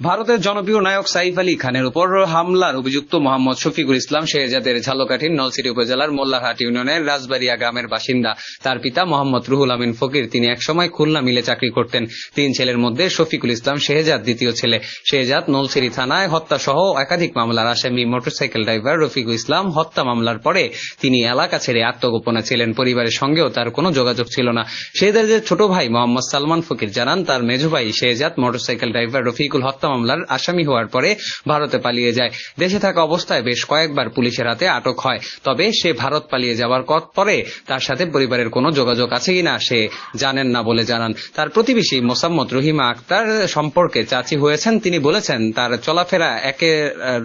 ভারতের জনপ্রিয় নায়ক সাইফ আলী খানের উপর হামলার অভিযুক্ত মোহাম্মদ শফিকুল ইসলাম শেহজাদের ঝালকাঠির নলছিটি উপজেলার মোল্লারহাট ইউনিয়নের রাজবাড়িয়া গ্রামের বাসিন্দা। তার পিতা মোহাম্মদ রুহুল আমিন ফকির, তিনি একসময় খুলনা মিলে চাকরি করতেন। 3 ছেলের মধ্যে শফিকুল ইসলাম শেহজাদ দ্বিতীয় ছেলে। শেহজাদ নলছিটি থানায় হত্যা সহ একাধিক মামলার আসামি। মোটরসাইকেল ড্রাইভার রফিকুল ইসলাম হত্যা মামলার পরে তিনি এলাকা ছেড়ে আত্মগোপনে ছিলেন। পরিবারের সঙ্গেও তার কোনো যোগাযোগ ছিল না। শেহজাদের ছোট ভাই মোহাম্মদ সালমান ফকির জানান, তার মেজো ভাই শেহজাদ মোটরসাইকেল ড্রাইভার রফিকুল হত্যা মামলার আসামি হওয়ার পরে ভারতে পালিয়ে যায়। দেশে থাকা অবস্থায় বেশ কয়েকবার পুলিশের হাতে আটক হয়। তবে সে ভারত পালিয়ে যাওয়ার পরে তার সাথে পরিবারের কোনো যোগাযোগ আছে কিনা সে জানেন না বলে জানান। তার প্রতিবেশী মোসাম্মদ রহিমা আক্তার সম্পর্কে চাচি হয়েছেন। তিনি বলেছেন, তার চলাফেরা একে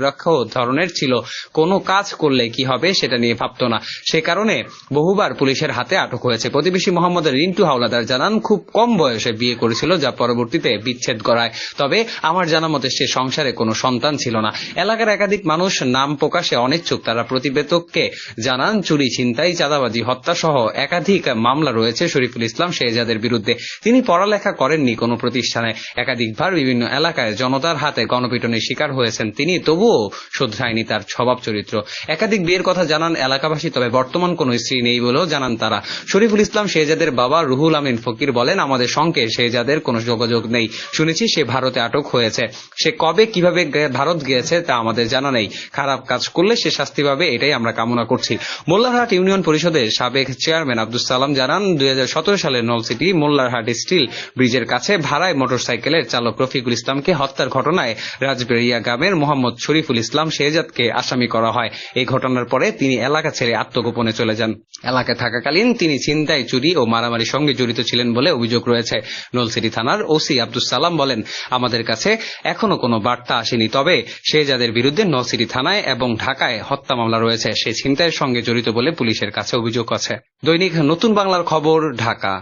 রকম ধরনের ছিল, কোনো কাজ করলে কি হবে সেটা নিয়ে ভাবতো না। সে কারণে বহুবার পুলিশের হাতে আটক হয়েছে। প্রতিবেশী মোহাম্মদ রিন্টু হাওলাদার জানান, খুব কম বয়সে বিয়ে করেছিল, যা পরবর্তীতে বিচ্ছেদ করায়। তবে আমার জানা মতে সে সংসারে কোনো সন্তান ছিল না। এলাকার একাধিক মানুষ নাম প্রকাশে অনিচ্ছুক। তারা প্রতিবেদককে জানান, চুরি, ছিনতাই, চাঁদাবাজি, হত্যা সহ একাধিক মামলা রয়েছে শরীফুল ইসলাম শেহজাদের বিরুদ্ধে। তিনি পড়ালেখা করেননি কোনো প্রতিষ্ঠানে। একাধিকবার বিভিন্ন এলাকায় জনতার হাতে গণপিটনের শিকার হয়েছেন তিনি, তবুও শুধরায়নি তার স্বভাব চরিত্র। একাধিক বিয়ের কথা জানান এলাকাবাসী, তবে বর্তমান কোনো স্ত্রী নেই বলেও জানান তারা। শরীফুল ইসলাম শেহজাদের বাবা রুহুল আমিন ফকির বলেন, আমাদের সঙ্গে শেহজাদের কোনো যোগাযোগ নেই। শুনেছি সে ভারতে আটক হয়েছে। সে কবে কিভাবে ভারত গিয়েছে তা আমাদের জানা নেই। খারাপ কাজ করলে সে শাস্তি পাবে, এটাই আমরা কামনা করছি। মোল্লারহাট ইউনিয়ন পরিষদের সাবেক চেয়ারম্যান আব্দুল সালাম জানান, 2017 সালে নলছিটি মোল্লারহাট স্টিল ব্রিজের কাছে ভাড়ায় মোটরসাইকেলের চালক রফিকুল ইসলামকে হত্যার ঘটনায় রাজবাড়িয়া গ্রামের মোহাম্মদ শরীফুল ইসলাম শেহজাদকে আসামি করা হয়। এই ঘটনার পরে তিনি এলাকা ছেড়ে আত্মগোপনে চলে যান। এলাকায় থাকাকালীন তিনি ছিনতাই, চুরি ও মারামারির সঙ্গে জড়িত ছিলেন বলে অভিযোগ রয়েছে। নলছিটি থানার ওসি আব্দুল সালাম বলেন, আমাদের কাছে এখনো কোনো বার্তা আসেনি, তবে শেহজাদের বিরুদ্ধে নলছিটি থানায় এবং ঢাকায় হত্যা মামলা রয়েছে। সে ছিনতাইয়ের সঙ্গে জড়িত বলে পুলিশের কাছে অভিযোগ আছে। দৈনিক নতুন বাংলার খবর, ঢাকা।